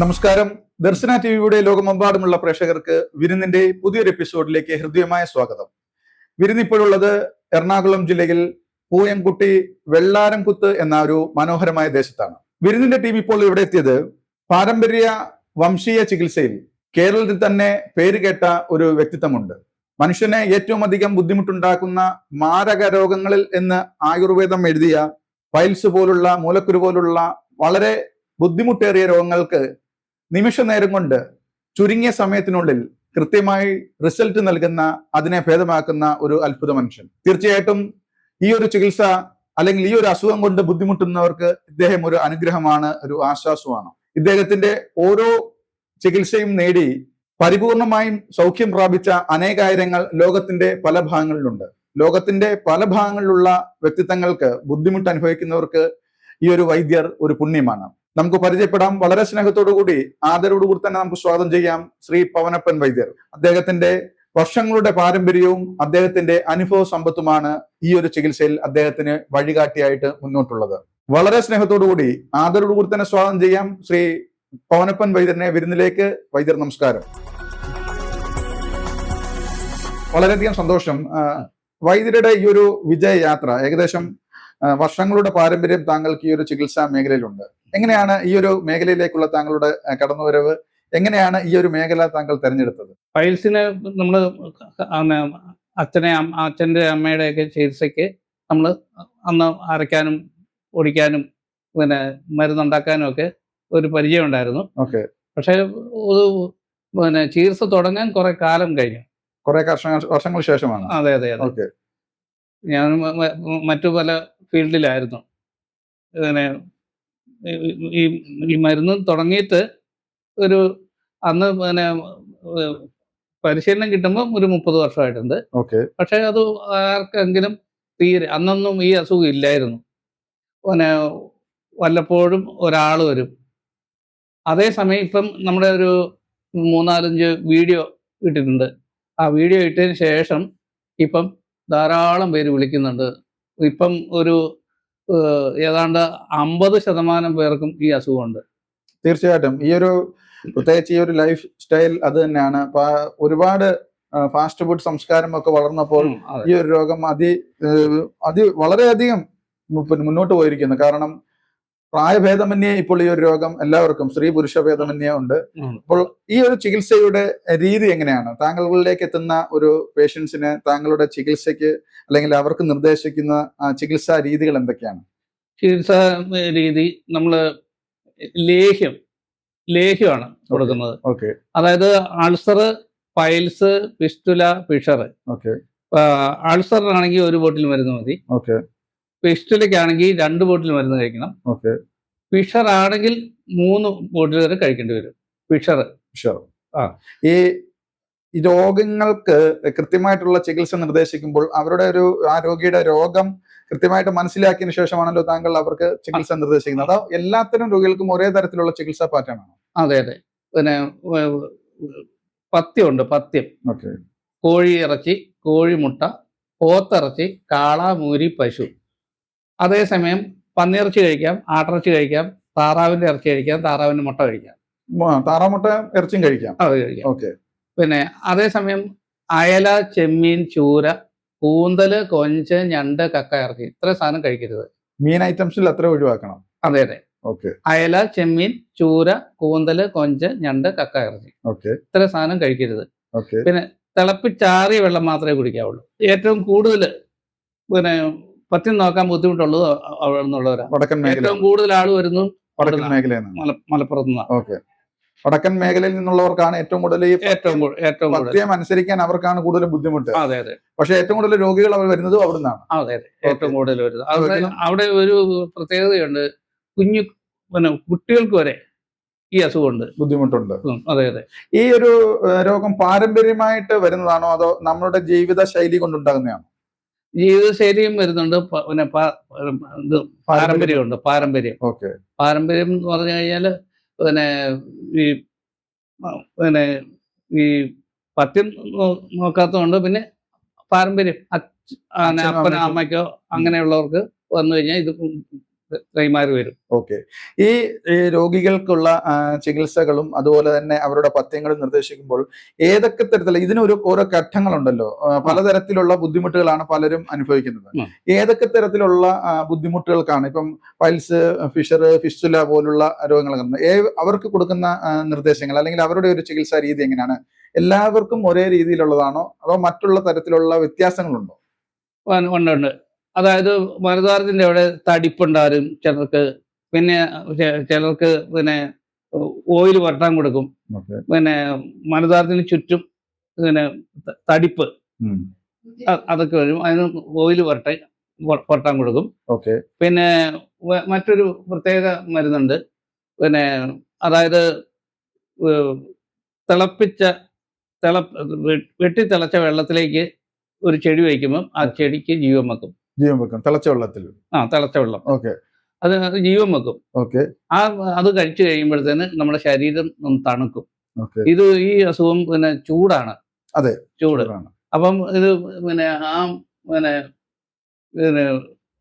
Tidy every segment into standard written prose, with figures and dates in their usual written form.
നമസ്കാരം. ദർശന ടിവിയുടെ ലോകമെമ്പാടുമുള്ള പ്രേക്ഷകർക്ക് വിരുന്നിന്റെ പുതിയൊരു എപ്പിസോഡിലേക്ക് ഹൃദ്യമായ സ്വാഗതം. വിരുന്ന് ഇപ്പോഴുള്ളത് എറണാകുളം ജില്ലയിൽ പൂയംകുട്ടി വെള്ളാരംകുത്ത് എന്ന ഒരു മനോഹരമായ ദേശത്താണ്. വിരുന്നിന്റെ ടീം ഇപ്പോൾ ഇവിടെ എത്തിയത് പാരമ്പര്യ വംശീയ ചികിത്സയിൽ കേരളത്തിൽ തന്നെ പേരുകേട്ട ഒരു വ്യക്തിത്വമുണ്ട്. മനുഷ്യനെ ഏറ്റവും അധികം ബുദ്ധിമുട്ടുണ്ടാക്കുന്ന മാരക രോഗങ്ങളിൽ എന്ന് ആയുർവേദം എഴുതിയ പൈൽസ് പോലുള്ള മൂലക്കുരു പോലുള്ള വളരെ ബുദ്ധിമുട്ടേറിയ രോഗങ്ങൾക്ക് നിമിഷ നേരം കൊണ്ട് ചുരുങ്ങിയ സമയത്തിനുള്ളിൽ കൃത്യമായി റിസൾട്ട് നൽകുന്ന, അതിനെ ഭേദമാക്കുന്ന ഒരു അത്ഭുത മനുഷ്യൻ. തീർച്ചയായിട്ടും ഈ ഒരു ചികിത്സ അല്ലെങ്കിൽ ഈ ഒരു അസുഖം കൊണ്ട് ബുദ്ധിമുട്ടുന്നവർക്ക് ഇദ്ദേഹം ഒരു അനുഗ്രഹമാണ്, ഒരു ആശ്വാസമാണ്. ഇദ്ദേഹത്തിന്റെ ഓരോ ചികിത്സയും നേടി പരിപൂർണമായും സൗഖ്യം പ്രാപിച്ച അനേകായിരങ്ങൾ ലോകത്തിന്റെ പല ഭാഗങ്ങളിലുണ്ട്. ലോകത്തിന്റെ പല ഭാഗങ്ങളിലുള്ള വ്യക്തിത്വങ്ങൾക്ക്, ബുദ്ധിമുട്ട് അനുഭവിക്കുന്നവർക്ക് ഈ ഒരു വൈദ്യർ ഒരു പുണ്യമാണ്. നമുക്ക് പരിചയപ്പെടാം. വളരെ സ്നേഹത്തോടുകൂടി ആദരവോടുകൂടി തന്നെ നമുക്ക് സ്വാഗതം ചെയ്യാം ശ്രീ പവനപ്പൻ വൈദ്യർ. അദ്ദേഹത്തിന്റെ വർഷങ്ങളുടെ പാരമ്പര്യവും അദ്ദേഹത്തിന്റെ അനുഭവ സമ്പത്തുമാണ് ഈ ഒരു ചികിത്സയിൽ അദ്ദേഹത്തിന് വഴികാട്ടിയായിട്ട് മുന്നോട്ടുള്ളത്. വളരെ സ്നേഹത്തോടുകൂടി ആദരവോടുകൂടി തന്നെ സ്വാഗതം ചെയ്യാം ശ്രീ പവനപ്പൻ വൈദ്യറിനെ വിരുന്നിലേക്ക്. വൈദ്യർ നമസ്കാരം. വളരെയധികം സന്തോഷം. വൈദ്യരുടെ ഈ ഒരു വിജയയാത്ര, ഏകദേശം വർഷങ്ങളുടെ പാരമ്പര്യം താങ്കൾക്ക് ഈ ഒരു ചികിത്സാ മേഖലയിലുണ്ട്. എങ്ങനെയാണ് ഈ ഒരു മേഖലയിലേക്കുള്ള താങ്കളുടെ കടന്നുവരവ്? എങ്ങനെയാണ് ഈ ഒരു മേഖല താങ്കൾ തെരഞ്ഞെടുത്തത്? പൈൽസിന് നമ്മൾ അച്ഛൻ്റെ അമ്മയുടെയൊക്കെ ചികിത്സയ്ക്ക് നമ്മൾ അന്ന് അരയ്ക്കാനും പൊടിക്കാനും പിന്നെ മരുന്നുണ്ടാക്കാനും ഒക്കെ ഒരു പരിചയം ഉണ്ടായിരുന്നു. ഓക്കെ. പക്ഷേ പിന്നെ ചികിത്സ തുടങ്ങാൻ കുറെ കാലം കഴിഞ്ഞു. കുറെ വർഷങ്ങൾ ശേഷമാണ്? അതെ അതെ അതെ. ഓക്കെ. ഞാൻ മറ്റു പല ഫീൽഡിലായിരുന്നു. പിന്നെ ഈ മരുന്ന് തുടങ്ങിയിട്ട് ഒരു അന്ന് പിന്നെ പരിശീലനം കിട്ടുമ്പോൾ ഒരു 30 വർഷമായിട്ടുണ്ട്. ഓക്കെ. പക്ഷെ അത് ആർക്കെങ്കിലും തീരെ അന്നൊന്നും ഈ അസുഖം ഇല്ലായിരുന്നു. പിന്നെ വല്ലപ്പോഴും ഒരാൾ വരും. അതേസമയം ഇപ്പം നമ്മുടെ ഒരു 3-4-5 വീഡിയോ ഇട്ടിട്ടുണ്ട്. ആ വീഡിയോ ഇട്ടതിന് ശേഷം ഇപ്പം ധാരാളം പേര് വിളിക്കുന്നുണ്ട്. ഇപ്പം ഒരു ഏതാണ്ട് 50% പേർക്കും ഈ അസുഖമുണ്ട്. തീർച്ചയായിട്ടും ഈ ഒരു പ്രത്യേകിച്ച് ഈ ഒരു ലൈഫ് സ്റ്റൈൽ അത് തന്നെയാണ്. ഒരുപാട് ഫാസ്റ്റ് ഫുഡ് സംസ്കാരം ഒക്കെ വളർന്നപ്പോൾ ഈ ഒരു രോഗം വളരെയധികം മുന്നോട്ട് പോയിരിക്കുന്നു. കാരണം പ്രായഭേദമന്യേ ഇപ്പോൾ ഈ ഒരു രോഗം എല്ലാവർക്കും, സ്ത്രീ പുരുഷ ഭേദമന്യേ ഉണ്ട്. അപ്പോൾ ഈ ഒരു ചികിത്സയുടെ രീതി എങ്ങനെയാണ്? താങ്കളിലേക്ക് എത്തുന്ന ഒരു പേഷ്യൻസിന് താങ്കളുടെ ചികിത്സയ്ക്ക് അല്ലെങ്കിൽ അവർക്ക് നിർദ്ദേശിക്കുന്ന ചികിത്സാ രീതികൾ എന്തൊക്കെയാണ്? ചികിത്സാ രീതി നമ്മൾ ലേഹ്യമാണ് കൊടുക്കുന്നത്. ഓക്കെ. അതായത് ulcer, piles, fistula, fissure. Okay. അൾസറിനാണെങ്കിൽ 1 ബോട്ടിൽ മരുന്ന് മതി. ഓക്കെ. ഫിസ്റ്റുലയ്ക്കാണെങ്കിൽ 2 ബോട്ടിൽ മരുന്ന് കഴിക്കണം. ഓക്കെ. ഫിഷർ ആണെങ്കിൽ 3 ബോട്ടിൽ വരെ കഴിക്കേണ്ടി വരും. ഫിഷർ. ഈ രോഗങ്ങൾക്ക് കൃത്യമായിട്ടുള്ള ചികിത്സ നിർദ്ദേശിക്കുമ്പോൾ അവരുടെ ആ രോഗിയുടെ രോഗം കൃത്യമായിട്ട് മനസ്സിലാക്കിയതിനു ശേഷമാണല്ലോ താങ്കൾ അവർക്ക് ചികിത്സ നിർദ്ദേശിക്കുന്നത്? അതോ എല്ലാത്തരം രോഗികൾക്കും ഒരേ തരത്തിലുള്ള ചികിത്സാ പാറ്റേൺ ആണോ? അതെ അതെ. പിന്നെ പഥ്യമുണ്ട്. പഥ്യം. ഓക്കെ. കോഴി ഇറച്ചി, കോഴിമുട്ട, പോത്തിറച്ചി, കാള, മൂരി, പശു. അതേസമയം പന്നിയിറച്ചി കഴിക്കാം, ആട്ടിറച്ചി കഴിക്കാം, താറാവിന്റെ ഇറച്ചി കഴിക്കാം, താറാവിന്റെ മുട്ട കഴിക്കാം. താറാമുട്ട ഇറച്ചിയും കഴിക്കാം. അത് കഴിക്കാം. ഓക്കെ. പിന്നെ അതേസമയം അയല, ചെമ്മീൻ, ചൂര, കൂന്തല്, കൊഞ്ച്, ഞണ്ട്, കക്ക, ഇറച്ചി, ഇത്ര സാധനം കഴിക്കരുത്. മീൻ ഐറ്റംസിൽ അത്ര ഒഴിവാക്കണം. അതെ അതെ. ഓക്കെ. അയല, ചെമ്മീൻ, ചൂര, കൂന്തല്, കൊഞ്ച്, ഞണ്ട്, കക്ക, ഇറച്ചി, ഓക്കെ, ഇത്ര സാധനം കഴിക്കരുത്. ഓക്കെ. പിന്നെ തിളപ്പിച്ചാറിയ വെള്ളം മാത്രമേ കുടിക്കാവുള്ളൂ. ഏറ്റവും കൂടുതൽ പിന്നെ പഥ്യം നോക്കാൻ ബുദ്ധിമുട്ടുള്ളത് അവിടെ നിന്നുള്ളവരാണ്. വടക്കൻ മേഖല. ഏറ്റവും കൂടുതൽ ആൾ വരുന്നു വടക്കൻ മേഖലയിൽ മലപ്പുറത്ത് നിന്നാണ്. ഓക്കെ. വടക്കൻ മേഖലയിൽ നിന്നുള്ളവർക്കാണ് ഏറ്റവും കൂടുതൽ ഈ പഥ്യം അനുസരിക്കാൻ അവർക്കാണ് കൂടുതൽ ബുദ്ധിമുട്ട്. അതെ അതെ. പക്ഷെ ഏറ്റവും കൂടുതൽ രോഗികൾ അവർ വരുന്നത് അവിടെ നിന്നാണ്. അതെ അതെ. ഏറ്റവും കൂടുതൽ വരുന്നത് അവിടെ ഒരു പ്രത്യേകതയുണ്ട്. പിന്നെ കുട്ടികൾക്ക് വരെ ഈ അസുഖമുണ്ട്, ബുദ്ധിമുട്ടുണ്ട്. അതെ അതെ. ഈ ഒരു രോഗം പാരമ്പര്യമായിട്ട് വരുന്നതാണോ അതോ നമ്മളുടെ ജീവിത ശൈലി കൊണ്ടുണ്ടാകുന്നതാണോ? ജീവിതശൈലിയും വരുന്നുണ്ട്, പിന്നെ പാരമ്പര്യമുണ്ട്. പാരമ്പര്യം. ഓക്കെ. പാരമ്പര്യം എന്ന് പറഞ്ഞു കഴിഞ്ഞാൽ പിന്നെ ഈ പഥ്യം നോക്കാത്തതുകൊണ്ട് പിന്നെ പാരമ്പര്യം അപ്പനോ അമ്മയ്ക്കോ അങ്ങനെയുള്ളവർക്ക് വന്നു കഴിഞ്ഞാൽ ഇത് കൈമാറി വരും. ഓക്കെ. ഈ രോഗികൾക്കുള്ള ചികിത്സകളും അതുപോലെ തന്നെ അവരുടെ പഥ്യങ്ങളും നിർദ്ദേശിക്കുമ്പോൾ ഏതൊക്കെ തരത്തിലുള്ള ഇതിനൊരു ഓരോ ഘട്ടങ്ങളുണ്ടല്ലോ, പലതരത്തിലുള്ള ബുദ്ധിമുട്ടുകളാണ് പലരും അനുഭവിക്കുന്നത്. ഏതൊക്കെ തരത്തിലുള്ള ബുദ്ധിമുട്ടുകൾക്കാണ് ഇപ്പം പൈൽസ്, ഫിഷർ, ഫിസ്റ്റുല പോലുള്ള രോഗങ്ങൾ അവർക്ക് കൊടുക്കുന്ന നിർദ്ദേശങ്ങൾ അല്ലെങ്കിൽ അവരുടെ ഒരു ചികിത്സാ രീതി എങ്ങനെയാണ്? എല്ലാവർക്കും ഒരേ രീതിയിലുള്ളതാണോ അതോ മറ്റുള്ള തരത്തിലുള്ള വ്യത്യാസങ്ങളുണ്ടോ? ഉണ്ട്. അതായത് മലദ്വാരത്തിന്റെ അവിടെ തടിപ്പുണ്ടാകും ചിലർക്ക്, പിന്നെ ചിലർക്ക് പിന്നെ ഓയിൽ പുരട്ടാൻ കൊടുക്കും. പിന്നെ മലദ്വാരത്തിന് ചുറ്റും പിന്നെ തടിപ്പ് അതൊക്കെ വരും, അതിന് ഓയിൽ പുരട്ടാൻ കൊടുക്കും. പിന്നെ മറ്റൊരു പ്രത്യേക മരുന്നുണ്ട്, പിന്നെ അതായത് വെട്ടിത്തിളച്ച വെള്ളത്തിലേക്ക് ഒരു ചെടി വയ്ക്കുമ്പോൾ ആ ചെടിക്ക് ജീവൻ വെക്കും. തിളച്ച വെള്ളത്തിൽ? തിളച്ച വെള്ളം. അത് ജീവൻ വെക്കും. അത് കഴിച്ചു കഴിയുമ്പോഴത്തേന് നമ്മുടെ ശരീരം തണുക്കും. ഇത് ഈ അസുഖം പിന്നെ ചൂടാണ്. അതെ, ചൂട്. അപ്പം ഇത് പിന്നെ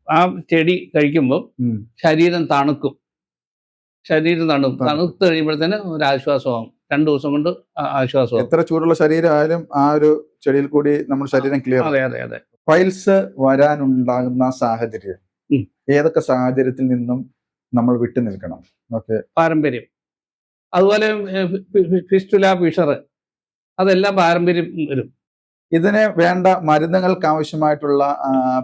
ആ ചെടി കഴിക്കുമ്പോൾ ശരീരം തണുക്കും. തണുത്ത് കഴിയുമ്പോഴത്തേന് ഒരു ആശ്വാസമാകും. 2 ദിവസം കൊണ്ട് ആശ്വാസമാകും. എത്ര ചൂടുള്ള ശരീരം ആയാലും ആ ഒരു ചെടിയിൽ കൂടി നമ്മുടെ ശരീരം ക്ലിയർ. അതെ. പൈൽസ് വരാനുണ്ടാകുന്ന സാഹചര്യം ഏതൊക്കെ സാഹചര്യത്തിൽ നിന്നും നമ്മൾ വിട്ടു നിൽക്കണം? പാരമ്പര്യം. അതുപോലെ ഫിസ്റ്റുല, ഫിഷർ അതെല്ലാം പാരമ്പര്യം വരും. ഇതിന് വേണ്ട മരുന്നുകൾക്ക് ആവശ്യമായിട്ടുള്ള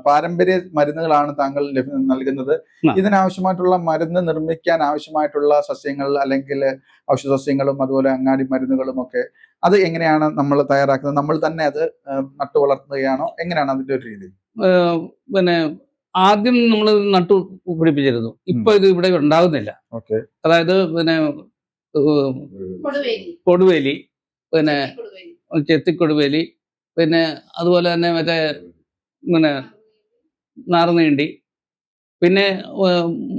പാരമ്പര്യ മരുന്നുകളാണ് താങ്കൾ നൽകുന്നത്. ഇതിനാവശ്യമായിട്ടുള്ള മരുന്ന് നിർമ്മിക്കാൻ ആവശ്യമായിട്ടുള്ള സസ്യങ്ങൾ അല്ലെങ്കിൽ ഔഷധ സസ്യങ്ങളും അതുപോലെ അങ്ങാടി മരുന്നുകളും ഒക്കെ അത് എങ്ങനെയാണ് നമ്മൾ തയ്യാറാക്കുന്നത്? നമ്മൾ തന്നെ അത് നട്ടു വളർത്തുകയാണോ? എങ്ങനെയാണ് അതിന്റെ ഒരു രീതി? പിന്നെ ആദ്യം നമ്മൾ നട്ടു പിടിപ്പിച്ചിരുന്നു. ഇപ്പൊ ഇത് ഇവിടെ ഉണ്ടാകുന്നില്ല. അതായത് പിന്നെ കൊടുവേലി, പിന്നെ ചെത്തിക്കൊടുവേലി, പിന്നെ അതുപോലെ തന്നെ മറ്റേ പിന്നെ നാർനീണ്ടി, പിന്നെ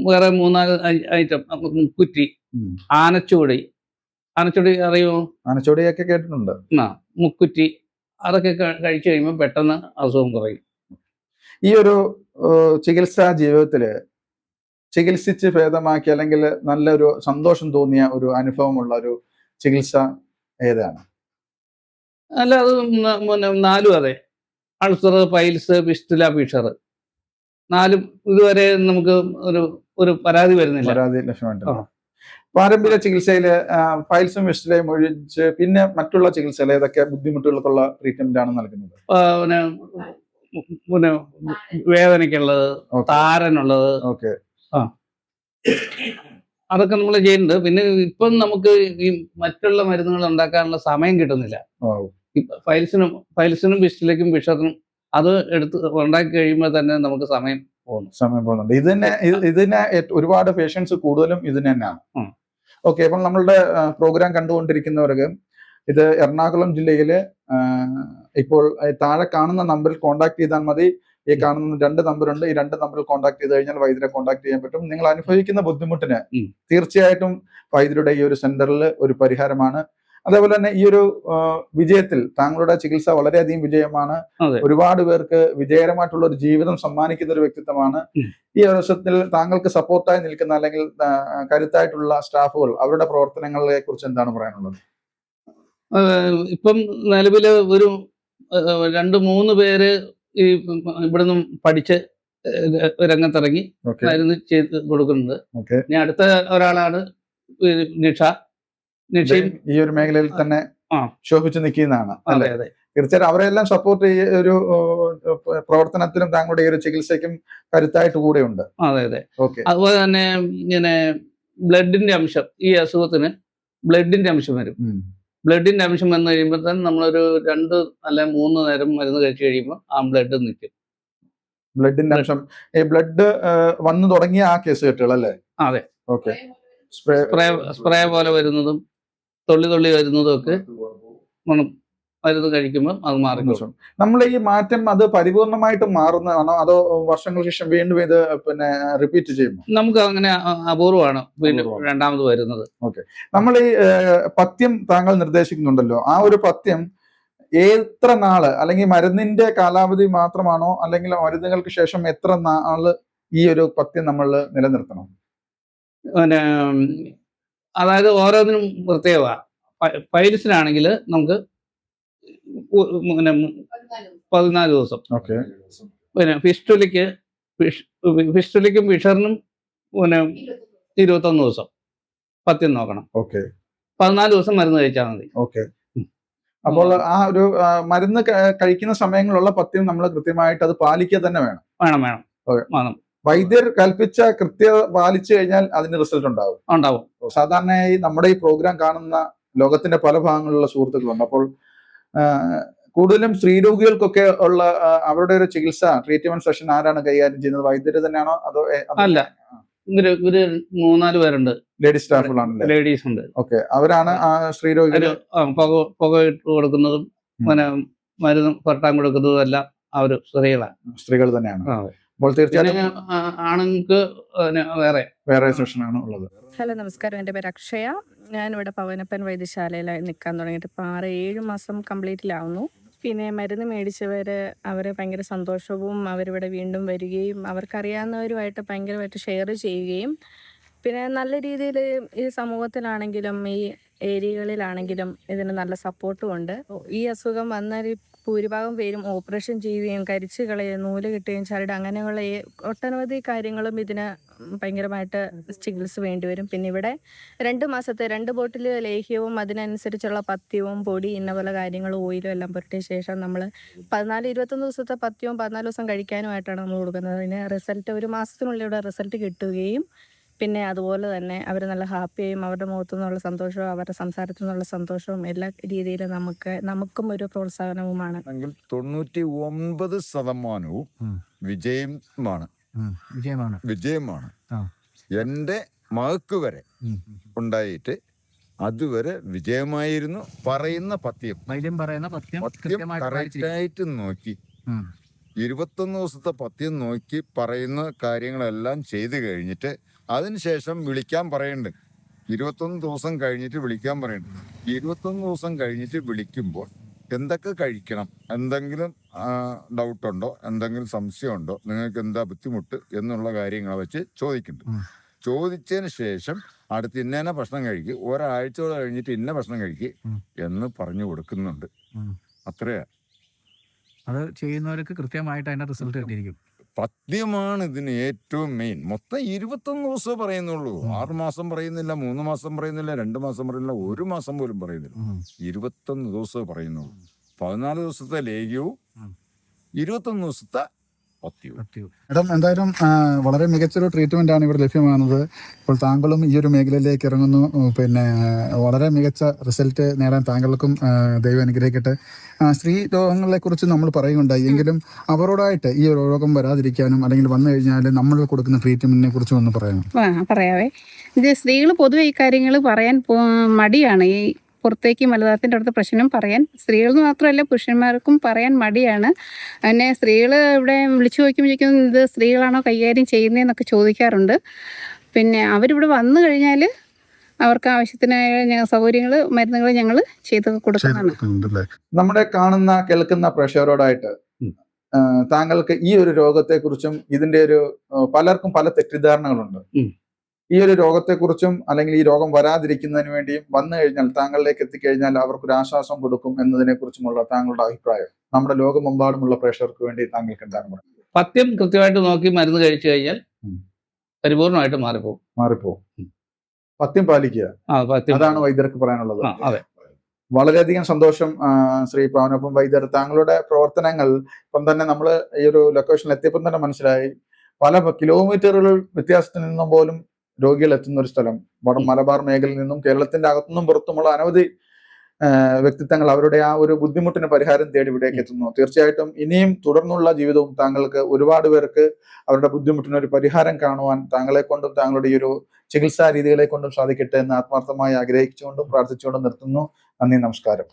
വേറെ 3-4 ഐറ്റം മുക്കുറ്റി, ആനച്ചൂടി അറിയുമോ? ആനച്ചൂടിയൊക്കെ കേട്ടിട്ടുണ്ട്. മുക്കുറ്റി അതൊക്കെ കഴിച്ചു കഴിയുമ്പോൾ പെട്ടെന്ന് അസുഖം കുറയും. ഈ ഒരു ചികിത്സാ ജീവിതത്തില് ചികിത്സിച്ച് ഭേദമാക്കി അല്ലെങ്കിൽ നല്ലൊരു സന്തോഷം തോന്നിയ ഒരു അനുഭവമുള്ള ഒരു ചികിത്സ ഏതാണ്? അല്ല, അത് 4 അതെ. അൾസർ, പൈൽസ്, ഫിസ്റ്റുല, ഫിഷർ 4 ഇതുവരെ നമുക്ക് ഒരു പരാതി വരുന്നില്ല. പാരമ്പര്യ ചികിത്സയില് പൈൽസും ഫിസ്റ്റുലയും ഒഴിച്ച് പിന്നെ മറ്റുള്ള ചികിത്സകൾ ഏതൊക്കെ ബുദ്ധിമുട്ടുകൾക്കുള്ള ട്രീറ്റ്മെന്റ് ആണ് നൽകുന്നത്? പിന്നെ വേദനയ്ക്കുള്ളത്, താരനുള്ളത്, അതൊക്കെ നമ്മൾ ചെയ്യുന്നുണ്ട്. പിന്നെ ഇപ്പം നമുക്ക് ഈ മറ്റുള്ള മരുന്നുകൾ ഉണ്ടാക്കാനുള്ള സമയം കിട്ടുന്നില്ല. പൈൽസിനും ഫിസ്റ്റുലയ്ക്കും ഫിഷറിനും അത് എടുത്ത് ഉണ്ടാക്കി കഴിയുമ്പോൾ തന്നെ നമുക്ക് സമയം പോകുന്നുണ്ട്. ഇതിന് ഒരുപാട് പേഷ്യൻസ് കൂടുതലും ഇതിന് തന്നെയാണ്. അപ്പം നമ്മളുടെ പ്രോഗ്രാം കണ്ടുകൊണ്ടിരിക്കുന്നവർക്ക് ഇത് എറണാകുളം ജില്ലയില് ഇപ്പോൾ താഴെ കാണുന്ന നമ്പറിൽ കോൺടാക്ട് ചെയ്താൽ മതി. ഈ കാണുന്ന 2 നമ്പറുണ്ട്. ഈ 2 നമ്പറിൽ കോൺടാക്ട് ചെയ്ത് കഴിഞ്ഞാൽ വൈദ്യരെ കോൺടാക്ട് ചെയ്യാൻ പറ്റും. നിങ്ങൾ അനുഭവിക്കുന്ന ബുദ്ധിമുട്ടിന് തീർച്ചയായിട്ടും വൈദ്യരുടെ ഈ ഒരു സെന്ററിൽ ഒരു പരിഹാരമാണ്. അതേപോലെ തന്നെ ഈ ഒരു വിജയത്തിൽ താങ്കളുടെ ചികിത്സ വളരെയധികം വിജയമാണ്. ഒരുപാട് പേർക്ക് വിജയകരമായിട്ടുള്ള ഒരു ജീവിതം സമ്മാനിക്കുന്ന ഒരു വ്യക്തിത്വമാണ്. ഈ അവസരത്തിൽ താങ്കൾക്ക് സപ്പോർട്ടായി നിൽക്കുന്ന അല്ലെങ്കിൽ കരുത്തായിട്ടുള്ള സ്റ്റാഫുകൾ അവരുടെ പ്രവർത്തനങ്ങളെ കുറിച്ച് എന്താണ് പറയാനുള്ളത്? ഇപ്പം നിലവില് ഒരു 2-3 പേര് ഈ ഇവിടുന്ന് പഠിച്ച് രംഗത്തിറങ്ങി മരുന്ന് ചെയ്ത് കൊടുക്കുന്നുണ്ട്. ഇനി അടുത്ത ഒരാളാണ് നിഷ. ഈ ഒരു മേഖലയിൽ തന്നെ ശോഭിച്ചു നിൽക്കുന്നതാണ്. അതെ. തീർച്ചയായിട്ടും അവരെല്ലാം സപ്പോർട്ട് ഒരു പ്രവർത്തനത്തിനും താങ്കളുടെ ഈ ഒരു ചികിത്സയ്ക്കും കരുത്തായിട്ട് കൂടെയുണ്ട്. അതെ. അതുപോലെ തന്നെ ഇങ്ങനെ ബ്ലഡിന്റെ അംശം, ഈ അസുഖത്തിന് ബ്ലഡിന്റെ അംശം വരും. ബ്ലഡിന്റെ അംശം വന്നു കഴിയുമ്പോൾ തന്നെ നമ്മളൊരു 2 അല്ലെങ്കിൽ 3 നേരം മരുന്ന് കഴിച്ചു കഴിയുമ്പോൾ ആ ബ്ലഡ് നിൽക്കും. ബ്ലഡിന്റെ അംശം, ഈ ബ്ലഡ് വന്നു തുടങ്ങിയ ആ കേസ് കെട്ടുകൾ അല്ലേ? അതെ. സ്പ്രേ പോലെ വരുന്നതും തുള്ളി വരുന്നതും ഒക്കെ മരുന്ന് കഴിക്കുമ്പോൾ അത് മാറും. നമ്മൾ ഈ മാറ്റം അത് പരിപൂർണമായിട്ട് മാറുന്നതാണോ അതോ വർഷങ്ങൾക്ക് ശേഷം വീണ്ടും ഇത് പിന്നെ റിപ്പീറ്റ് ചെയ്യുമോ? നമുക്ക് അങ്ങനെ അപൂർവമാണ് പിന്നെ രണ്ടാമത് വരുന്നത്. നമ്മൾ ഈ പഥ്യം താങ്കൾ നിർദ്ദേശിക്കുന്നുണ്ടല്ലോ, ആ ഒരു പഥ്യം എത്ര നാള് അല്ലെങ്കിൽ മരുന്നിന്റെ കാലാവധി മാത്രമാണോ അല്ലെങ്കിൽ മരുന്നുകൾക്ക് ശേഷം എത്ര നാള് ഈ ഒരു പഥ്യം നമ്മൾ നിലനിർത്തണം? പിന്നെ അതായത് ഓരോന്നിനും പ്രത്യേകമാണ്. പൈൽസിനാണെങ്കിൽ നമുക്ക് പിന്നെ 14 ദിവസം. ഓക്കെ. പിന്നെ ഫിസ്റ്റുലയ്ക്കും ഫിഷറിനും പിന്നെ 21 ദിവസം പഥ്യം നോക്കണം. ഓക്കെ. 14 ദിവസം മരുന്ന് കഴിച്ചാൽ മതി. ഓക്കെ. അപ്പോൾ ആ ഒരു മരുന്ന് കഴിക്കുന്ന സമയങ്ങളുള്ള പഥ്യം നമ്മൾ കൃത്യമായിട്ട് അത് പാലിക്കുക തന്നെ വേണം. വേണം. വൈദ്യർ കൽപ്പിച്ച കൃത്യത പാലിച്ചു കഴിഞ്ഞാൽ അതിന് റിസൾട്ട് ഉണ്ടാവും. സാധാരണയായി നമ്മുടെ ഈ പ്രോഗ്രാം കാണുന്ന ലോകത്തിന്റെ പല ഭാഗങ്ങളിലുള്ള സുഹൃത്തുക്കളുണ്ട്. അപ്പോൾ കൂടുതലും സ്ത്രീരോഗികൾക്കൊക്കെ ഉള്ള അവരുടെ ഒരു ചികിത്സ ട്രീറ്റ്മെന്റ് സെഷൻ ആരാണ് കൈകാര്യം ചെയ്യുന്നത്? വൈദ്യര് തന്നെയാണോ അതോ? അല്ല, ഇവര് 3-4 പേരുണ്ട്. ലേഡീസ് സ്റ്റാഫുകളാണ്. ലേഡീസ് ഉണ്ട്. ഓക്കെ. അവരാണ് സ്ത്രീരോഗികൾ പുക ഇട്ട് കൊടുക്കുന്നതും പിന്നെ മരുന്ന് പുരട്ടാൻ കൊടുക്കുന്നതും എല്ലാം അവർ സ്ത്രീകൾ തന്നെയാണ്. അപ്പോൾ തീർച്ചയായും ആണുങ്ങൾക്ക് വേറെ സെഷനാണ് ഉള്ളത്. ഹലോ, നമസ്കാരം. എൻ്റെ പേര് അക്ഷയ. ഞാനിവിടെ പവനപ്പൻ വൈദ്യശാലയിൽ നിൽക്കാൻ തുടങ്ങിയിട്ട് ഇപ്പോൾ 6-7 മാസം കംപ്ലീറ്റിലാവുന്നു. പിന്നെ മരുന്ന് മേടിച്ചവർ അവർ ഭയങ്കര സന്തോഷവും അവരിവിടെ വീണ്ടും വരികയും അവർക്കറിയാവുന്നവരുമായിട്ട് ഭയങ്കരമായിട്ട് ഷെയർ ചെയ്യുകയും പിന്നെ നല്ല രീതിയിൽ ഈ സമൂഹത്തിലാണെങ്കിലും ഈ ഏരിയകളിലാണെങ്കിലും ഇതിന് നല്ല സപ്പോർട്ടും ഉണ്ട്. ഈ അസുഖം വന്നാൽ ഭൂരിഭാഗം പേരും ഓപ്പറേഷൻ ചെയ്യുകയും കരിച്ചു കളയുകയും നൂല് കിട്ടുകയും ചരട് അങ്ങനെയുള്ള ഒട്ടനവധി കാര്യങ്ങളും ഇതിന് ഭയങ്കരമായിട്ട് ചികിത്സ വേണ്ടിവരും. പിന്നെ ഇവിടെ 2 മാസത്തെ 2 ബോട്ടിൽ ലേഹ്യവും അതിനനുസരിച്ചുള്ള പഥ്യവും പൊടി ഇന്ന പോലെ കാര്യങ്ങളും ഓയിലും എല്ലാം പുരട്ടിയ ശേഷം നമ്മൾ 14-21 ദിവസത്തെ പഥ്യവും 14 ദിവസം കഴിക്കാനുമായിട്ടാണ് നമ്മൾ കൊടുക്കുന്നത്. അതിന് റിസൾട്ട് 1 മാസത്തിനുള്ളിൽ ഇവിടെ റിസൾട്ട് കിട്ടുകയും പിന്നെ അതുപോലെ തന്നെ അവർ നല്ല ഹാപ്പിയായും അവരുടെ മുഖത്തു നിന്നുള്ള സന്തോഷവും അവരുടെ സംസാരത്തിൽ നിന്നുള്ള സന്തോഷവും എല്ലാ രീതിയിലും നമുക്കും ഒരു പ്രോത്സാഹനവുമാണ്. 99% വിജയമാണ്. എൻ്റെ മകക്ക് വരെ ഉണ്ടായിട്ട് അതുവരെ വിജയമായിരുന്നു. പറയുന്ന പഥ്യം കറക്റ്റായിട്ട് നോക്കി 21 ദിവസത്തെ പഥ്യം നോക്കി പറയുന്ന കാര്യങ്ങളെല്ലാം ചെയ്തു കഴിഞ്ഞിട്ട് അതിനുശേഷം വിളിക്കാൻ പറയുന്നുണ്ട്. 21 ദിവസം കഴിഞ്ഞിട്ട് വിളിക്കാൻ പറയുന്നുണ്ട്. 21 ദിവസം കഴിഞ്ഞിട്ട് വിളിക്കുമ്പോൾ എന്തൊക്കെ കഴിക്കണം, എന്തെങ്കിലും ഡൗട്ടുണ്ടോ, എന്തെങ്കിലും സംശയമുണ്ടോ, നിങ്ങൾക്ക് എന്താ ബുദ്ധിമുട്ട് എന്നുള്ള കാര്യങ്ങളെ വെച്ച് ചോദിക്കുന്നുണ്ട്. ചോദിച്ചതിന് ശേഷം അടുത്ത് ഇന്ന ഭക്ഷണം കഴിക്കുക, ഒരാഴ്ചയോടെ കഴിഞ്ഞിട്ട് ഇന്ന ഭക്ഷണം കഴിക്കുക എന്ന് പറഞ്ഞു കൊടുക്കുന്നുണ്ട്. അത്രയാ. അത് ചെയ്യുന്നവർക്ക് കൃത്യമായിട്ട് അതിന്റെ റിസൾട്ട് കിട്ടിയിരിക്കും. പഥ്യമാണ് ഇതിന് ഏറ്റവും മെയിൻ. മൊത്തം 21 ദിവസമേ പറയുന്നുള്ളൂ. 6 മാസം പറയുന്നില്ല, 3 മാസം പറയുന്നില്ല, 2 മാസം പറയുന്നില്ല, 1 മാസം പോലും പറയുന്നില്ല. 21 ദിവസമേ പറയുന്നുള്ളൂ. 14 ദിവസത്തെ ലേഖ്യവും 21 ദിവസത്തെ പഥ്യവും. മേഡം, എന്തായാലും വളരെ മികച്ചൊരു ട്രീറ്റ്മെന്റ് ആണ് ഇവിടെ ലഭ്യമാകുന്നത്. ഇപ്പോൾ താങ്കളും ഈ ഒരു മേഖലയിലേക്ക് ഇറങ്ങുന്നു. പിന്നെ വളരെ മികച്ച റിസൾട്ട് നേടാൻ താങ്കൾക്കും ദൈവം അനുഗ്രഹിക്കട്ടെ. സ്ത്രീ രോഗങ്ങളെ കുറിച്ച് നമ്മൾ പറയുകയുണ്ടായി, എങ്കിലും അവരോടായിട്ട് ഈ ഒരു രോഗം വരാതിരിക്കാനും അല്ലെങ്കിൽ വന്നു കഴിഞ്ഞാൽ നമ്മൾ കൊടുക്കുന്ന ട്രീറ്റ്മെന്റിനെ കുറിച്ചും ഒന്ന് പറയാവേ. ഇത് സ്ത്രീകൾ പൊതുവെ ഈ കാര്യങ്ങൾ പറയാൻ മടിയാണ്. ഈ പുറത്തേക്ക് മലതാളത്തിൻ്റെ അടുത്ത പ്രശ്നം പറയാൻ സ്ത്രീകൾക്ക് മാത്രമല്ല പുരുഷന്മാർക്കും പറയാൻ മടിയാണ്. പിന്നെ സ്ത്രീകൾ ഇവിടെ വിളിച്ചു ചോദിക്കുമ്പോഴേക്കും ഇത് സ്ത്രീകളാണോ കൈകാര്യം ചെയ്യുന്നതെന്നൊക്കെ ചോദിക്കാറുണ്ട്. പിന്നെ അവരിവിടെ വന്നു കഴിഞ്ഞാൽ അവർക്ക് ആവശ്യത്തിനായ സൗകര്യങ്ങൾ മരുന്നുകൾ ഞങ്ങൾ ചെയ്ത് കൊടുക്കുന്നതാണ്. നമ്മുടെ കാണുന്ന കേൾക്കുന്ന പ്രേക്ഷകരോടായിട്ട് താങ്കൾക്ക് ഈ ഒരു രോഗത്തെ കുറിച്ചും ഇതിന്റെ ഒരു പലർക്കും പല തെറ്റിദ്ധാരണകളുണ്ട്. ഈ ഒരു രോഗത്തെക്കുറിച്ചും അല്ലെങ്കിൽ ഈ രോഗം വരാതിരിക്കുന്നതിന് വേണ്ടിയും വന്നു കഴിഞ്ഞാൽ താങ്കളിലേക്ക് എത്തിക്കഴിഞ്ഞാൽ അവർക്കൊരു ആശ്വാസം കൊടുക്കും എന്നതിനെ കുറിച്ചുമുള്ള താങ്കളുടെ അഭിപ്രായം നമ്മുടെ ലോകമെമ്പാടുമുള്ള പ്രേക്ഷകർക്ക് വേണ്ടി താങ്കൾക്ക് എന്താണ് പറയുന്നത്? പഥ്യം കൃത്യമായിട്ട് നോക്കി മരുന്ന് കഴിച്ചു കഴിഞ്ഞാൽ പരിപൂർണമായിട്ട് മാറിപ്പോകും. പഥ്യം പാലിക്കുക, അതാണ് വൈദ്യർക്ക് പറയാനുള്ളത്. അതെ. വളരെയധികം സന്തോഷം ശ്രീ പവനപ്പൻ വൈദ്യർ. താങ്കളുടെ പ്രവർത്തനങ്ങൾ ഇപ്പം തന്നെ നമ്മൾ ഈ ഒരു ലൊക്കേഷനിൽ എത്തിയപ്പം തന്നെ മനസ്സിലായി. പല കിലോമീറ്ററുകൾ വ്യത്യാസത്തിൽ നിന്നും പോലും രോഗികൾ എത്തുന്ന ഒരു സ്ഥലം. മലബാർ മേഖലയിൽ നിന്നും കേരളത്തിന്റെ അകത്തുനിന്നും പുറത്തുമുള്ള അനവധി വ്യക്തിത്വങ്ങൾ അവരുടെ ആ ഒരു ബുദ്ധിമുട്ടിന് പരിഹാരം തേടി ഇവിടേക്ക് എത്തുന്നു. തീർച്ചയായിട്ടും ഇനിയും തുടർന്നുള്ള ജീവിതവും താങ്കൾക്ക് ഒരുപാട് പേർക്ക് അവരുടെ ബുദ്ധിമുട്ടിന് ഒരു പരിഹാരം കാണുവാൻ താങ്കളെ കൊണ്ടും താങ്കളുടെ ഈ ഒരു ചികിത്സാ രീതികളെ കൊണ്ടും സാധിക്കട്ടെ എന്ന് ആത്മാർത്ഥമായി ആഗ്രഹിച്ചുകൊണ്ടും പ്രാർത്ഥിച്ചുകൊണ്ടും നിർത്തുന്നു. നന്ദി, നമസ്കാരം.